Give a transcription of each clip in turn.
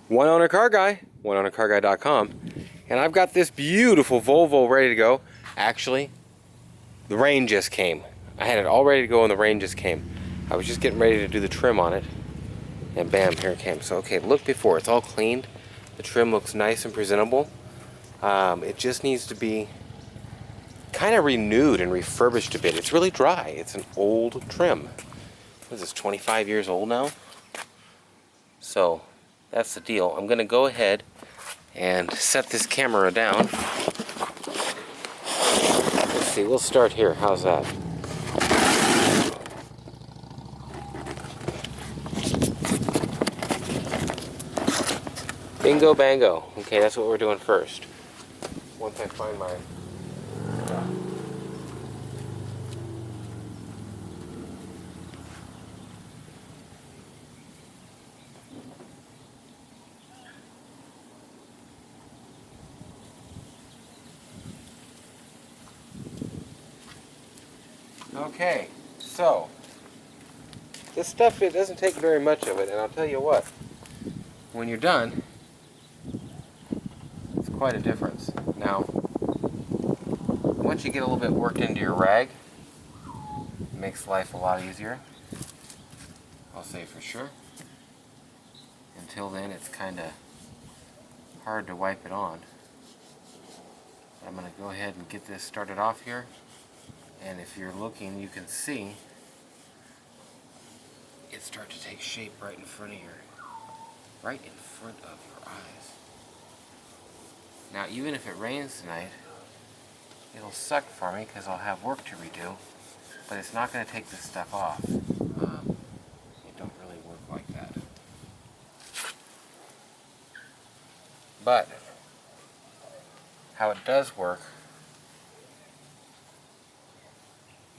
One Owner Car Guy, oneownercarguy.com, and I've got this beautiful Volvo ready to go. Actually, the rain just came. I had it all ready to go and the rain just came. I was just getting ready to do the trim on it, and bam, here it came. So okay, look before, it's all cleaned. The trim looks nice and presentable. It just needs to be kind of renewed and refurbished a bit. It's really dry. It's an old trim. What is this, 25 years old now? So that's the deal. I'm gonna go ahead and set this camera down. Let's see, we'll start here. How's that? Bingo bango. Okay, that's what we're doing first. Once I find my Okay, so this stuff, it doesn't take very much of it, and I'll tell you what, when you're done, it's quite a difference. Now, once you get a little bit worked into your rag, it makes life a lot easier, I'll say for sure. Until then, it's kind of hard to wipe it on. I'm going to go ahead and get this started off here. And if you're looking, you can see it start to take shape right in front of your eyes. Now, even if it rains tonight, it'll suck for me because I'll have work to redo, but it's not going to take this stuff off. It don't really work like that. But how it does work,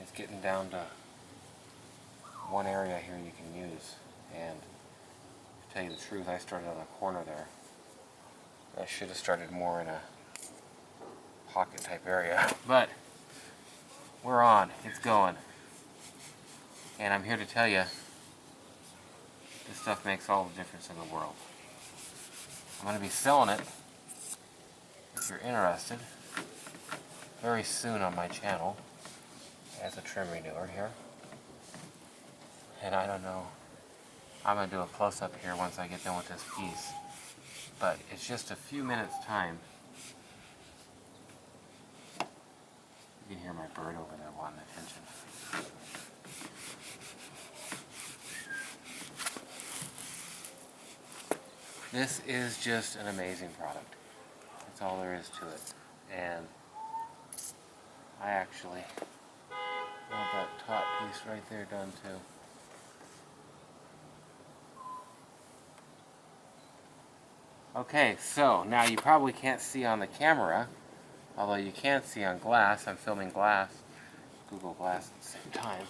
it's getting down to one area here you can use, and to tell you the truth, I started on the corner there. I should have started more in a pocket type area, but we're on, it's going, and I'm here to tell you this stuff makes all the difference in the world. I'm going to be selling it, if you're interested, very soon on my channel as a trim renewer here. And I don't know, I'm going to do a close-up here once I get done with this piece. But it's just a few minutes time. You can hear my bird over there wanting attention. This is just an amazing product. That's all there is to it. And I actually want that top piece right there done too. Okay, so now you probably can't see on the camera, although you can see on glass. I'm filming glass, Google Glass at the same time.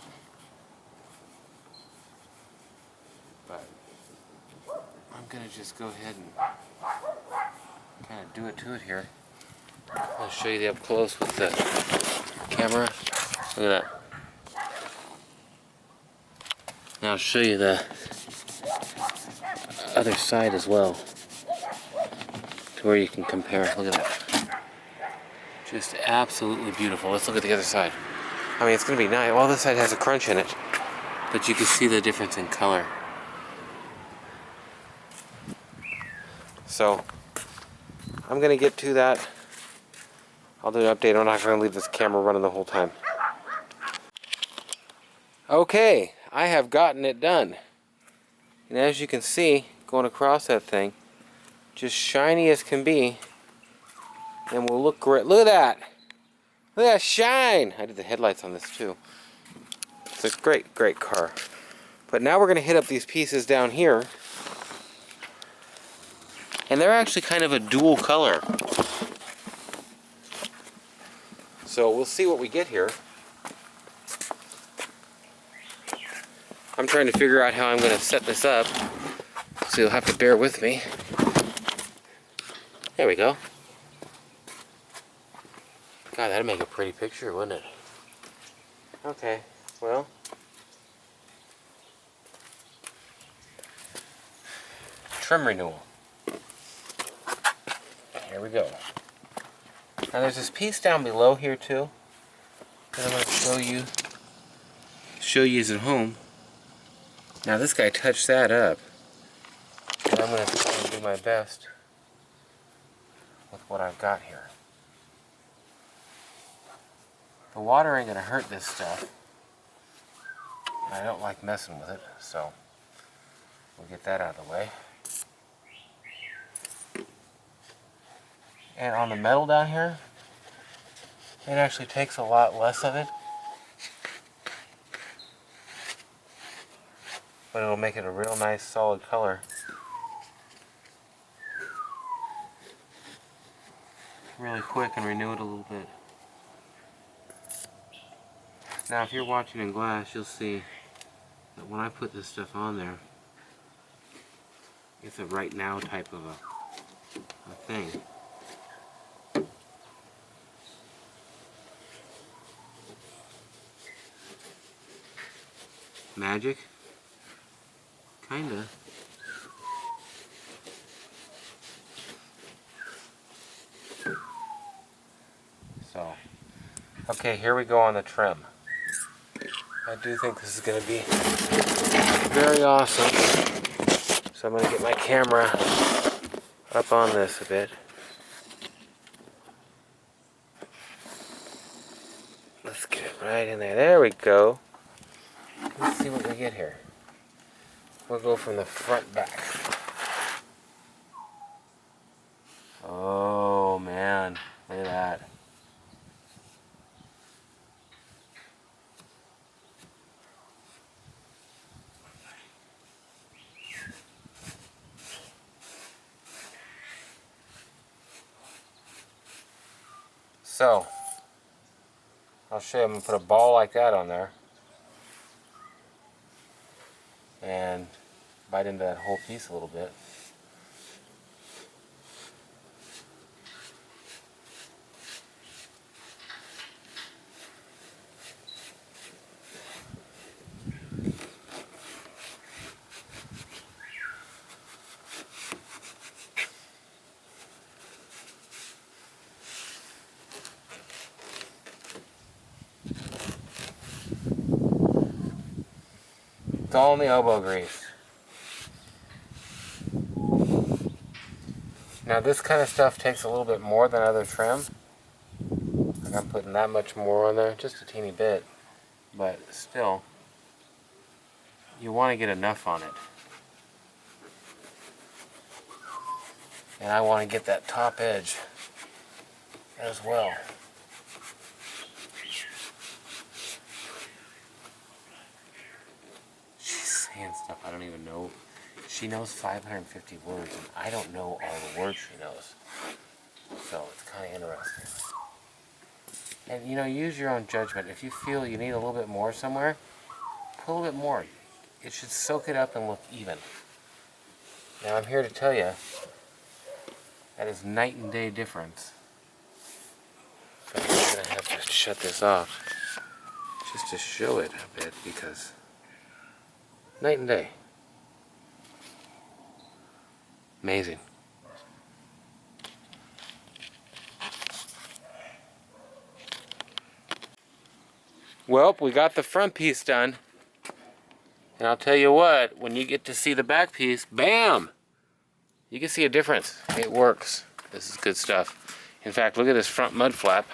But I'm going to just go ahead and kind of do it to it here. I'll show you the up close with the camera. Look at that. Now I'll show you the other side as well, to where you can compare. Look at that. Just absolutely beautiful. Let's look at the other side. I mean, it's going to be nice. Well, this side has a crunch in it, but you can see the difference in color. So, I'm going to get to that. I'll do an update. I'm not going to leave this camera running the whole time. Okay, I have gotten it done. And as you can see, going across that thing, just shiny as can be, and will look great. Look at that! Look at that shine! I did the headlights on this too. It's a great, great car. But now we're going to hit up these pieces down here, and they're actually kind of a dual color. So we'll see what we get here. I'm trying to figure out how I'm going to set this up, so you'll have to bear with me. There we go. God, that'd make a pretty picture, wouldn't it? Okay, well. Trim renewal. There we go. Now there's this piece down below here too that I'm going to show you at home. Now this guy touched that up, and I'm going to try and do my best with what I've got here. The water ain't going to hurt this stuff. I don't like messing with it, so we'll get that out of the way. And on the metal down here, it actually takes a lot less of it, but it'll make it a real nice solid color. Really quick and renew it a little bit. Now if you're watching in glass, you'll see that when I put this stuff on there, it's a right now type of a thing. Magic? Kinda. So, okay, here we go on the trim. I do think this is going to be very awesome. So I'm going to get my camera up on this a bit. Let's get it right in there. There we go. Let's see what we get here. We'll go from the front back. Oh man, look at that. So, I'll show you. I'm going to put a ball like that on there and bite into that whole piece a little bit. It's all in the elbow grease. Now this kind of stuff takes a little bit more than other trim. Like I'm putting that much more on there, just a teeny bit. But still, you want to get enough on it. And I want to get that top edge as well. And stuff I don't even know. She knows 550 words, and I don't know all the words she knows. So it's kind of interesting. And you know, use your own judgment. If you feel you need a little bit more somewhere, put a little bit more. It should soak it up and look even. Now I'm here to tell you that is night and day difference. But I'm going to have to shut this off just to show it a bit, because night and day. Amazing. Well, we got the front piece done. And I'll tell you what, when you get to see the back piece, bam! You can see a difference. It works. This is good stuff. In fact, look at this front mud flap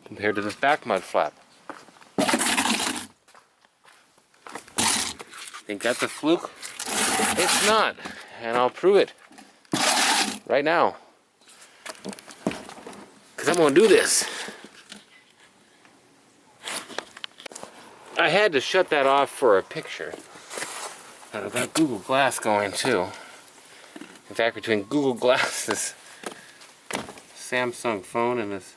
compared to this back mud flap. Think that's a fluke? It's not, and I'll prove it right now, because I'm going to do this. I had to shut that off for a picture. I've got Google Glass going too. In fact, between Google Glass, this Samsung phone, and this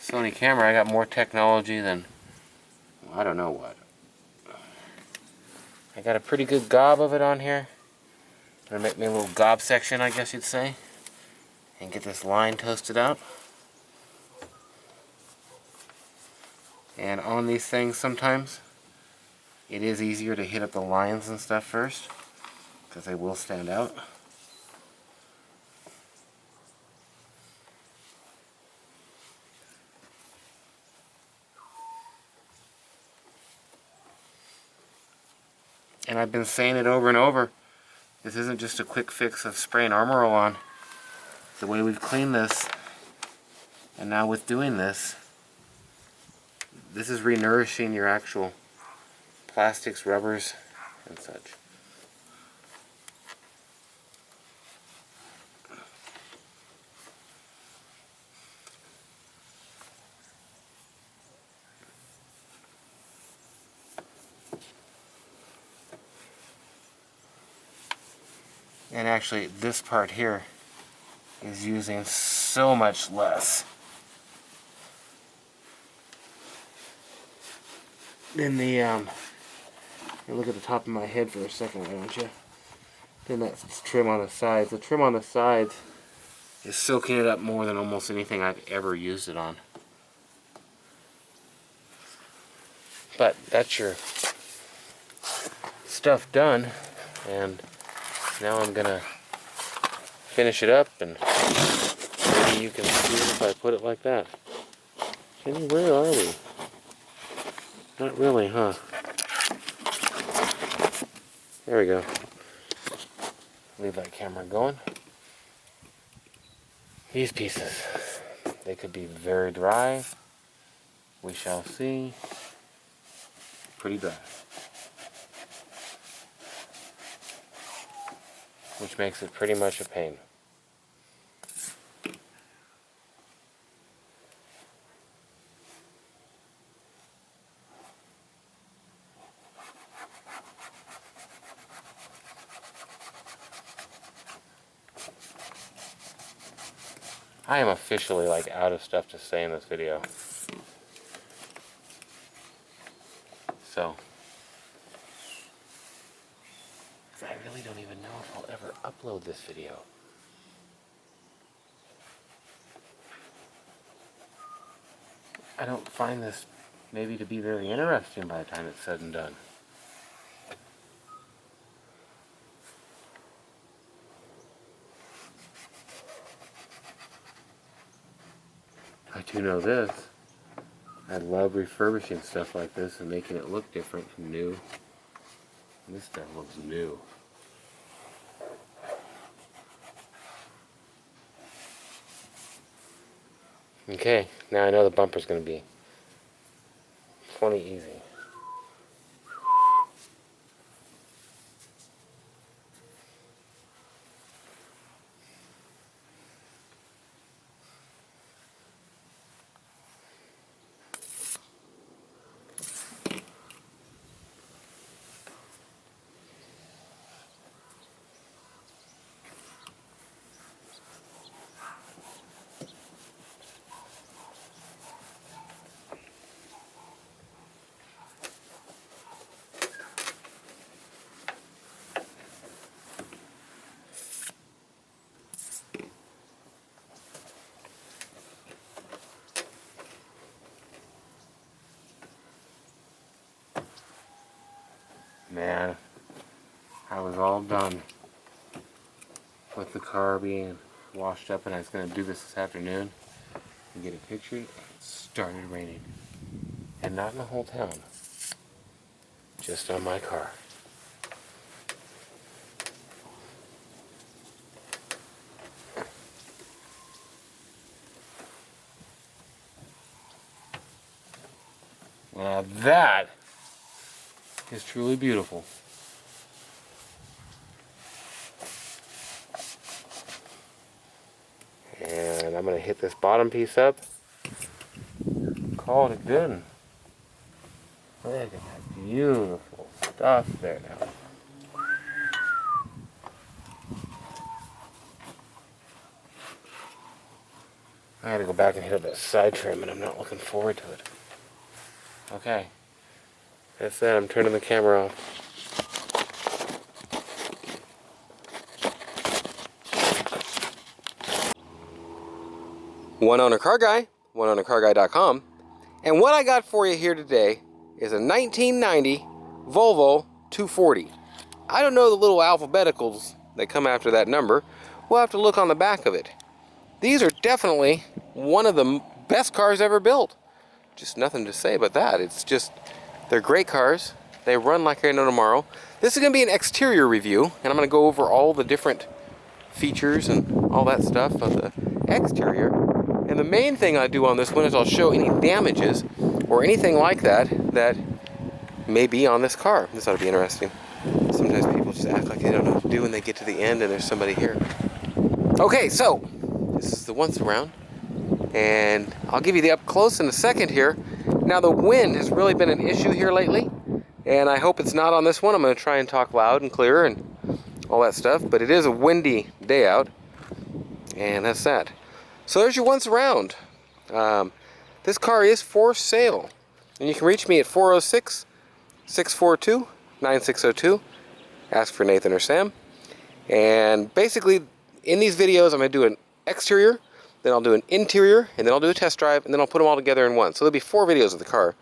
Sony camera, I got more technology than, well, I don't know what. I got a pretty good gob of it on here. Gonna make me a little gob section, I guess you'd say, and get this line toasted out. And on these things sometimes it is easier to hit up the lines and stuff first, because they will stand out. And I've been saying it over and over. This isn't just a quick fix of spraying Armor All on. The way we've cleaned this, and now with doing this, this is re-nourishing your actual plastics, rubbers, and such. And actually, this part here is using so much less than the, you look at the top of my head for a second, why don't you? Then that's trim on the sides. The trim on the sides is soaking it up more than almost anything I've ever used it on. But that's your stuff done, and now I'm gonna finish it up, and maybe you can see it if I put it like that. Jenny, where are we? Not really, huh? There we go. Leave that camera going. These pieces, they could be very dry. We shall see. Pretty dry. Which makes it pretty much a pain. I am officially like out of stuff to say in this video. So, I really don't even know if I'll ever upload this video. I don't find this maybe to be very interesting by the time it's said and done. I do know this. I love refurbishing stuff like this and making it look different and new. And this stuff looks new. Okay, now I know the bumper's going to be plenty easy. Man, I was all done with the car being washed up, and I was going to do this afternoon and get it pictured. It started raining. And not in the whole town. Just on my car. Now that is truly beautiful. And I'm going to hit this bottom piece up. Call it good. Look at that beautiful stuff there now. I gotta go back and hit up that side trim, and I'm not looking forward to it. Okay. That's that. I'm turning the camera off. One Owner Car Guy, oneownercarguy.com. And what I got for you here today is a 1990 Volvo 240. I don't know the little alphabeticals that come after that number. We'll have to look on the back of it. These are definitely one of the best cars ever built. Just nothing to say about that. It's just, they're great cars. They run like I know tomorrow. This is going to be an exterior review, and I'm going to go over all the different features and all that stuff of the exterior. And the main thing I do on this one is I'll show any damages or anything like that that may be on this car. This ought to be interesting. Sometimes people just act like they don't know what to do when they get to the end and there's somebody here. Okay, so this is the once around, and I'll give you the up close in a second here. Now the wind has really been an issue here lately, and I hope it's not on this one. I'm going to try and talk loud and clear and all that stuff, but it is a windy day out, and that's that. So there's your once around. This car is for sale, and you can reach me at 406-642-9602. Ask for Nathan or Sam. And basically, in these videos, I'm going to do an exterior, then I'll do an interior, and then I'll do a test drive, and then I'll put them all together in one. So there'll be 4 videos of the car.